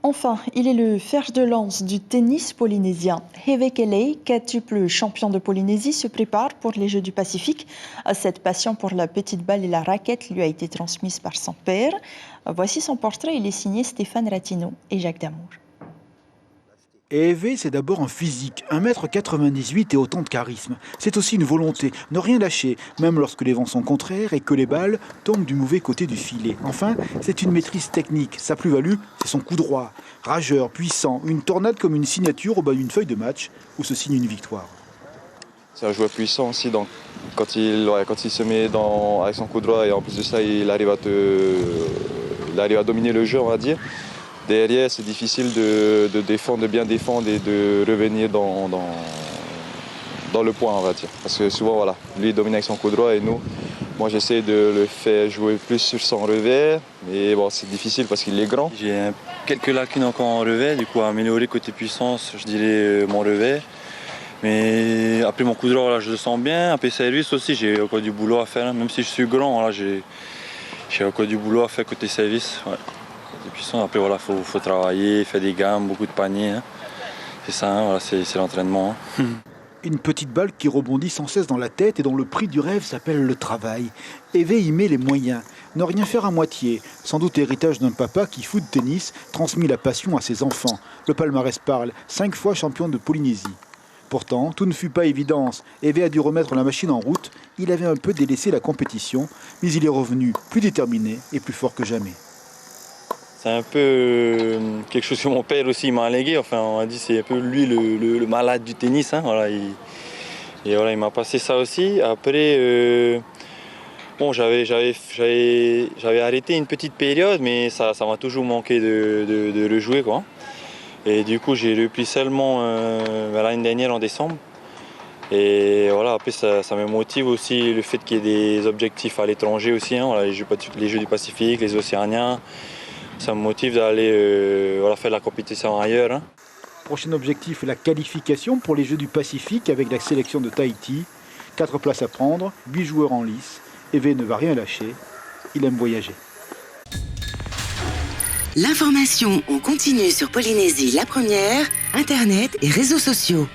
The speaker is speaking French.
Enfin, il est le fer de lance du tennis polynésien. Hevekele, quatuple champion de Polynésie, se prépare pour les Jeux du Pacifique. Cette passion pour la petite balle et la raquette lui a été transmise par son père. Voici son portrait, il est signé Stéphane Ratino et Jacques Damour. Eve, c'est d'abord un physique, 1,98 m et autant de charisme. C'est aussi une volonté, ne rien lâcher, même lorsque les vents sont contraires et que les balles tombent du mauvais côté du filet. Enfin, c'est une maîtrise technique. Sa plus-value, c'est son coup droit. Rageur, puissant, une tornade comme une signature au bas d'une feuille de match où se signe une victoire. C'est un joueur puissant aussi, donc quand il se met avec son coup droit et en plus de ça, il arrive à dominer le jeu, on va dire. Derrière, c'est difficile de défendre, de bien défendre et de revenir dans le point, on va dire. Parce que souvent, voilà, lui il domine avec son coup droit et moi j'essaie de le faire jouer plus sur son revers. Mais bon, c'est difficile parce qu'il est grand. J'ai quelques lacunes encore en revers, du coup à améliorer côté puissance, je dirais mon revers. Mais après mon coup droit, là, je le sens bien. Après service aussi, j'ai encore du boulot à faire. Même si je suis grand, là, j'ai encore du boulot à faire côté service. Ouais. Puissant. Après, voilà, faut travailler, faire des gammes, beaucoup de paniers. Hein. C'est ça, hein, voilà, c'est l'entraînement. Hein. Une petite balle qui rebondit sans cesse dans la tête et dont le prix du rêve s'appelle le travail. Eve y met les moyens. Ne rien faire à moitié. Sans doute héritage d'un papa qui, fou de tennis, transmet la passion à ses enfants. Le palmarès parle, 5 fois champion de Polynésie. Pourtant, tout ne fut pas évidence. Eve a dû remettre la machine en route. Il avait un peu délaissé la compétition, mais il est revenu plus déterminé et plus fort que jamais. C'est un peu quelque chose que mon père aussi m'a légué. Enfin, on m'a dit c'est un peu lui le malade du tennis. Hein, voilà, il m'a passé ça aussi. Après, bon, j'avais arrêté une petite période, mais ça m'a toujours manqué de rejouer, quoi. Et du coup, j'ai repris seulement l'année dernière en décembre. Et voilà, après ça me motive aussi le fait qu'il y ait des objectifs à l'étranger aussi. Hein, voilà, les Jeux du Pacifique, les Océaniens. Ça me motive d'aller faire la compétition ailleurs. Hein. Prochain objectif, la qualification pour les Jeux du Pacifique avec la sélection de Tahiti. 4 places à prendre, 8 joueurs en lice. Eve ne va rien lâcher, il aime voyager. L'information en continu sur Polynésie la première, Internet et réseaux sociaux.